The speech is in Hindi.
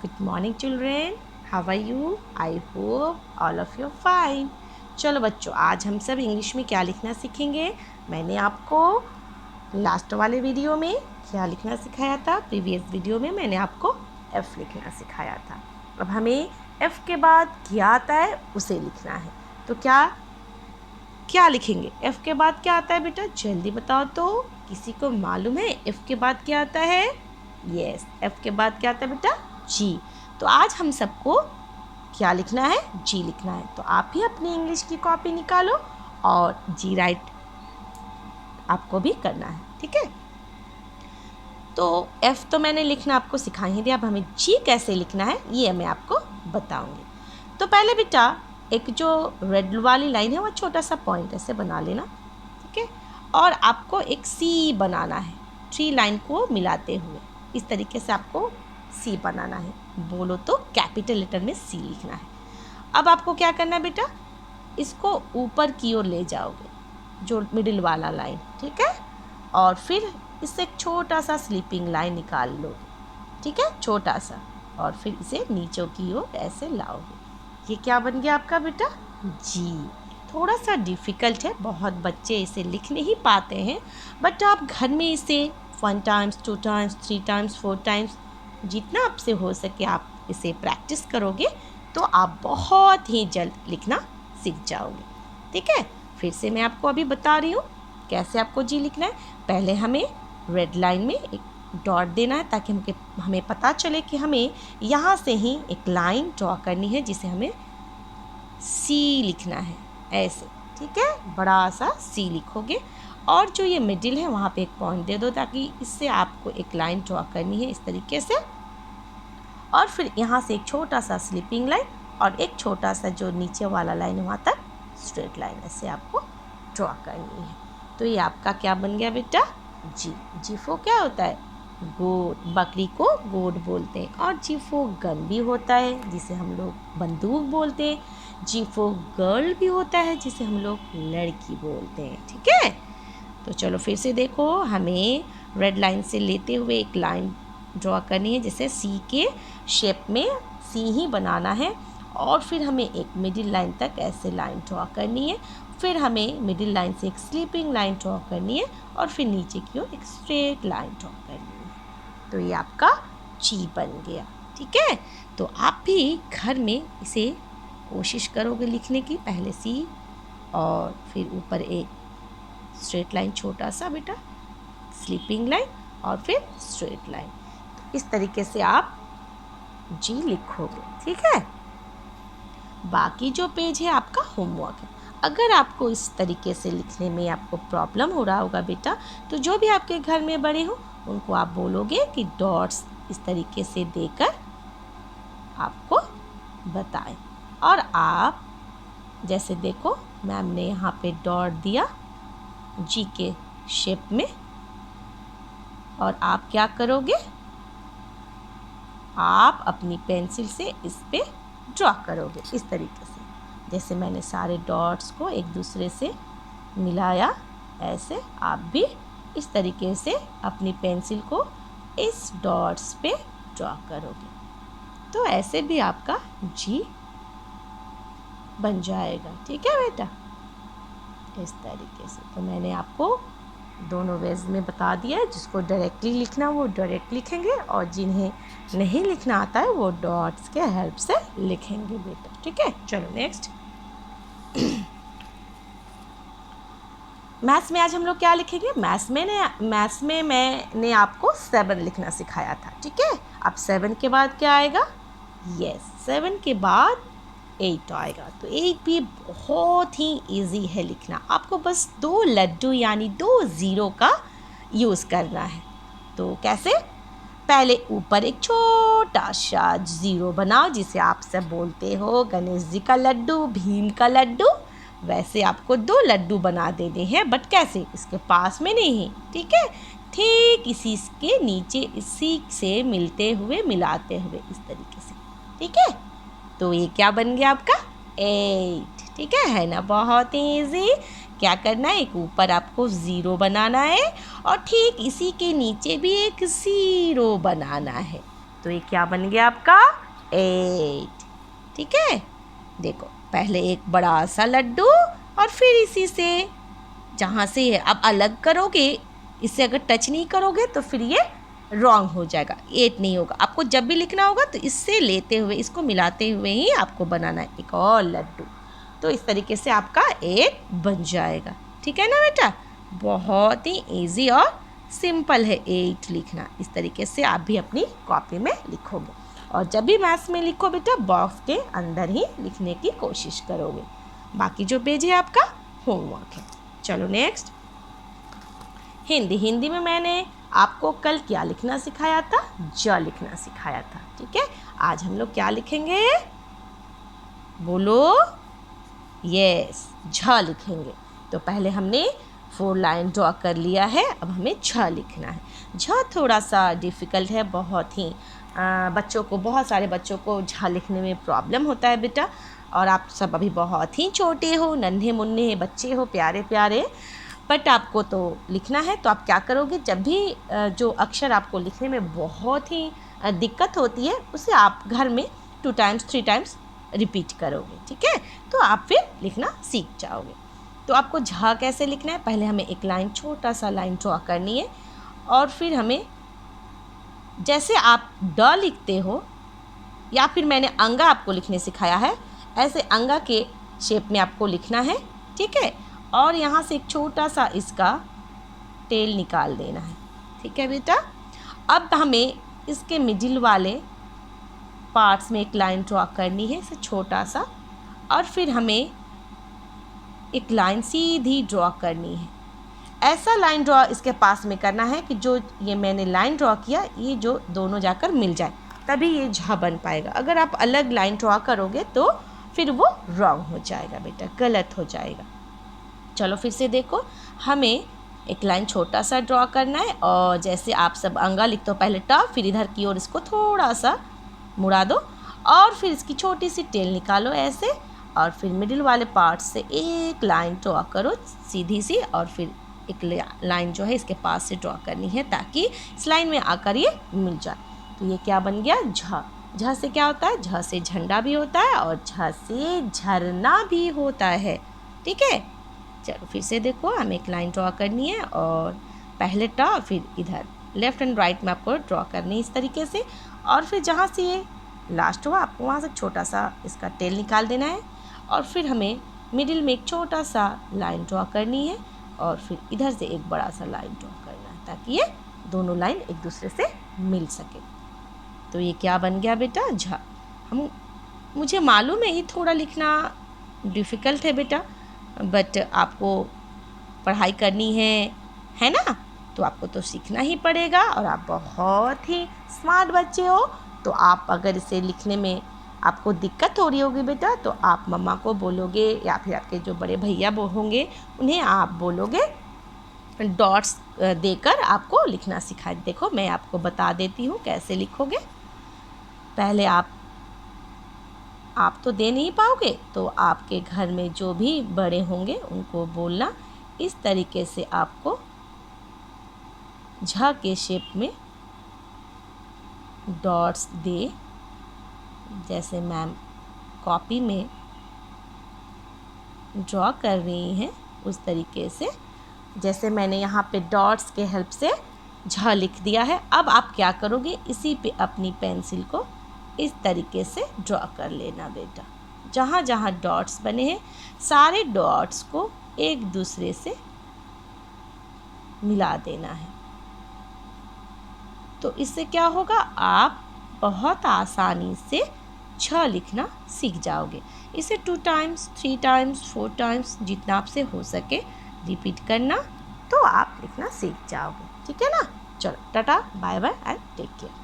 Good morning children. How are you? I hope all of you are fine. चलो बच्चों, आज हम सब इंग्लिश में क्या लिखना सीखेंगे। मैंने आपको लास्ट वाले वीडियो में क्या लिखना सिखाया था। प्रीवियस वीडियो में मैंने आपको F लिखना सिखाया था। अब हमें F के बाद क्या आता है उसे लिखना है। तो क्या लिखेंगे। F के बाद क्या आता है बेटा, जल्दी बताओ तो। किसी को मालूम है F के बाद क्या आता है? यस, F के बाद क्या आता है बेटा? जी। तो आज हम सबको क्या लिखना है? जी लिखना है। तो आप भी अपनी इंग्लिश की कॉपी निकालो और जी राइट आपको भी करना है, ठीक है। तो F तो मैंने लिखना आपको सिखा ही दिया। अब हमें जी कैसे लिखना है ये मैं आपको बताऊंगी। तो पहले बेटा एक जो रेड वाली लाइन है वो छोटा सा पॉइंट ऐसे बना लेना, ठीक है। और आपको एक सी बनाना है, 3 लाइन को मिलाते हुए इस तरीके से आपको सी बनाना है। बोलो तो कैपिटल लेटर में सी लिखना है। अब आपको क्या करना है बेटा, इसको ऊपर की ओर ले जाओगे, जो मिडिल वाला लाइन, ठीक है। और फिर इससे एक छोटा सा स्लीपिंग लाइन निकाल लोगे, ठीक है, छोटा सा। और फिर इसे नीचे की ओर ऐसे लाओगे। ये क्या बन गया आपका बेटा? जी। थोड़ा सा डिफ़िकल्ट है, बहुत बच्चे इसे लिख नहीं पाते हैं, बट आप घर में इसे 1 टाइम्स 2 टाइम्स 3 टाइम्स 4 टाइम्स जितना आपसे हो सके आप इसे प्रैक्टिस करोगे तो आप बहुत ही जल्द लिखना सीख जाओगे, ठीक है। फिर से मैं आपको अभी बता रही हूँ कैसे आपको जी लिखना है। पहले हमें रेड लाइन में एक डॉट देना है ताकि हमें पता चले कि हमें यहाँ से ही एक लाइन ड्रॉ करनी है जिसे हमें सी लिखना है, ऐसे, ठीक है। बड़ा सा सी लिखोगे और जो ये मिडिल है वहाँ पे एक पॉइंट दे दो ताकि इससे आपको एक लाइन ड्रॉ करनी है इस तरीके से। और फिर यहाँ से एक छोटा सा स्लीपिंग लाइन और एक छोटा सा जो नीचे वाला लाइन है वहाँ तक स्ट्रेट लाइन ऐसे आपको ड्रॉ करनी है। तो ये आपका क्या बन गया बेटा? जी। जीफो क्या होता है? गोट। बकरी को गोट बोलते हैं। और जीफो गन भी होता है जिसे हम लोग बंदूक बोलते हैं। जीफो गर्ल भी होता है जिसे हम लोग लड़की बोलते हैं, ठीक है। तो चलो फिर से देखो, हमें रेड लाइन से लेते हुए एक लाइन ड्रॉ करनी है जिसे सी के शेप में सी ही बनाना है। और फिर हमें एक मिडिल लाइन तक ऐसे लाइन ड्रॉ करनी है। फिर हमें मिडिल लाइन से एक स्लीपिंग लाइन ड्रॉ करनी है और फिर नीचे की ओर एक स्ट्रेट लाइन ड्रॉ करनी है। तो ये आपका जी बन गया, ठीक है। तो आप भी घर में इसे कोशिश करोगे लिखने की। पहले सी और फिर ऊपर एक स्ट्रेट लाइन छोटा सा बेटा, स्लीपिंग लाइन और फिर स्ट्रेट लाइन। इस तरीके से आप जी लिखोगे, ठीक है। बाकी जो पेज है आपका होमवर्क है। अगर आपको इस तरीके से लिखने में आपको प्रॉब्लम हो रहा होगा बेटा, तो जो भी आपके घर में बड़े हो उनको आप बोलोगे कि डॉट्स इस तरीके से देकर आपको बताएं। और आप जैसे देखो मैम ने यहाँ पे डॉट दिया जी के शेप में, और आप क्या करोगे, आप अपनी पेंसिल से इस पे ड्रॉ करोगे इस तरीके से। जैसे मैंने सारे डॉट्स को एक दूसरे से मिलाया, ऐसे आप भी इस तरीके से अपनी पेंसिल को इस डॉट्स पे ड्रॉ करोगे। तो ऐसे भी आपका जी बन जाएगा, ठीक है बेटा, इस तरीके से। तो मैंने आपको दोनों वेज में बता दिया है। जिसको डायरेक्टली लिखना वो डायरेक्ट लिखेंगे और जिन्हें नहीं लिखना आता है वो डॉट्स के हेल्प से लिखेंगे बेटा, ठीक है। चलो नेक्स्ट। मैथ्स में आज हम लोग क्या लिखेंगे? मैथ्स में मैंने आपको 7 लिखना सिखाया था, ठीक है। अब 7 के बाद क्या आएगा? यस, 7 के बाद 8 आएगा। तो 8 भी बहुत ही इजी है लिखना। आपको बस 2 लड्डू यानी 2 ज़ीरो का यूज़ करना है। तो कैसे? पहले ऊपर एक छोटा सा ज़ीरो बनाओ जिसे आप सब बोलते हो गणेश जी का लड्डू, भीम का लड्डू। वैसे आपको 2 लड्डू बना देने हैं, बट कैसे? इसके पास में नहीं, ठीक है। ठीक इसी के नीचे इसी से मिलते हुए मिलाते हुए इस तरीके से, ठीक है। तो ये क्या बन गया आपका? 8, ठीक है ना? बहुत ही ईजी। क्या करना है, एक ऊपर आपको ज़ीरो बनाना है और ठीक इसी के नीचे भी एक ज़ीरो बनाना है। तो ये क्या बन गया आपका 8। ठीक है, देखो पहले एक बड़ा सा लड्डू और फिर इसी से जहाँ से ये अब अलग करोगे, इससे अगर टच नहीं करोगे तो फिर ये रॉन्ग हो जाएगा, 8 नहीं होगा। आपको जब भी लिखना होगा तो इससे लेते हुए, इसको मिलाते हुए ही आपको बनाना है एक और लड्डू। तो इस तरीके से आपका 8 बन जाएगा। ठीक है ना बेटा, बहुत ही ईजी और सिंपल है 8 लिखना। इस तरीके से आप भी अपनी कॉपी में लिखोगे, और जब भी मैथ्स में लिखो बेटा बॉक्स के अंदर ही लिखने की कोशिश करोगे। बाकी जो पेज है आपका होमवर्क है। चलो नेक्स्ट, हिंदी में मैंने आपको कल क्या लिखना सिखाया था? ज लिखना सिखाया था। ठीक है, आज हम लोग क्या लिखेंगे? बोलो। यस, झ लिखेंगे। तो पहले हमने 4 लाइन ड्रॉ कर लिया है, अब हमें झ लिखना है। झ थोड़ा सा डिफ़िकल्ट है, बहुत ही बच्चों को, बहुत सारे बच्चों को झ लिखने में प्रॉब्लम होता है बेटा। और आप सब अभी बहुत ही छोटे हो, नन्हे मुन्ने बच्चे हो, प्यारे प्यारे, बट आपको तो लिखना है। तो आप क्या करोगे, जब भी जो अक्षर आपको लिखने में बहुत ही दिक्कत होती है उसे आप घर में 2 टाइम्स 3 टाइम्स रिपीट करोगे। ठीक है, तो आप फिर लिखना सीख जाओगे। तो आपको झ कैसे लिखना है, पहले हमें एक लाइन, छोटा सा लाइन ड्रॉ करनी है, और फिर हमें जैसे आप ड लिखते हो या फिर मैंने अंगा आपको लिखने सिखाया है, ऐसे अंगा के शेप में आपको लिखना है। ठीक है, और यहाँ से एक छोटा सा इसका टेल निकाल देना है। ठीक है बेटा, अब हमें इसके मिडिल वाले पार्ट्स में एक लाइन ड्रॉ करनी है, इसे छोटा सा, और फिर हमें एक लाइन सीधी ड्रॉ करनी है। ऐसा लाइन ड्रॉ इसके पास में करना है कि जो ये मैंने लाइन ड्रॉ किया, ये जो दोनों जाकर मिल जाए, तभी ये झ बन पाएगा। अगर आप अलग लाइन ड्रॉ करोगे तो फिर वो रॉन्ग हो जाएगा बेटा, गलत हो जाएगा। चलो फिर से देखो, हमें एक लाइन छोटा सा ड्रॉ करना है, और जैसे आप सब अंगा लिखते हो, पहले ट, फिर इधर की ओर इसको थोड़ा सा मुड़ा दो, और फिर इसकी छोटी सी टेल निकालो ऐसे, और फिर मिडिल वाले पार्ट से एक लाइन ड्रॉ करो सीधी सी, और फिर एक लाइन जो है इसके पास से ड्रॉ करनी है, ताकि इस लाइन में आकर ये मिल जाए। तो ये क्या बन गया? झ। झ से क्या होता है? झ से झंडा भी होता है, और झ से झरना भी होता है। ठीक है, चलो फिर से देखो, हमें एक लाइन ड्रॉ करनी है, और पहले ट, फिर इधर लेफ़्ट एंड राइट में आपको ड्रॉ करनी है इस तरीके से, और फिर जहाँ से ये लास्ट हुआ आपको वहाँ से छोटा सा इसका टेल निकाल देना है, और फिर हमें मिडिल में एक छोटा सा लाइन ड्रॉ करनी है, और फिर इधर से एक बड़ा सा लाइन ड्रॉ करना है, ताकि ये दोनों लाइन एक दूसरे से मिल सके। तो ये क्या बन गया बेटा? झ। मुझे मालूम है ये थोड़ा लिखना डिफ़िकल्ट है बेटा, बट आपको पढ़ाई करनी है ना, तो आपको तो सीखना ही पड़ेगा। और आप बहुत ही स्मार्ट बच्चे हो, तो आप अगर इसे लिखने में आपको दिक्कत हो रही होगी बेटा, तो आप मम्मा को बोलोगे, या फिर आपके जो बड़े भैया होंगे उन्हें आप बोलोगे डॉट्स देकर आपको लिखना सिखाए। देखो मैं आपको बता देती हूँ कैसे लिखोगे। पहले आप तो दे नहीं पाओगे, तो आपके घर में जो भी बड़े होंगे उनको बोलना, इस तरीके से आपको झ के शेप में डॉट्स दे, जैसे मैम कॉपी में ड्रॉ कर रही हैं उस तरीके से। जैसे मैंने यहाँ पे डॉट्स के हेल्प से झ लिख दिया है। अब आप क्या करोगे, इसी पे अपनी पेंसिल को इस तरीके से ड्रॉ कर लेना बेटा। जहाँ जहाँ डॉट्स बने हैं सारे डॉट्स को एक दूसरे से मिला देना है। तो इससे क्या होगा, आप बहुत आसानी से छ लिखना सीख जाओगे। इसे 2 टाइम्स 3 टाइम्स 4 टाइम्स जितना आपसे हो सके रिपीट करना, तो आप लिखना सीख जाओगे। ठीक है ना। चलो tata, bye bye and take care.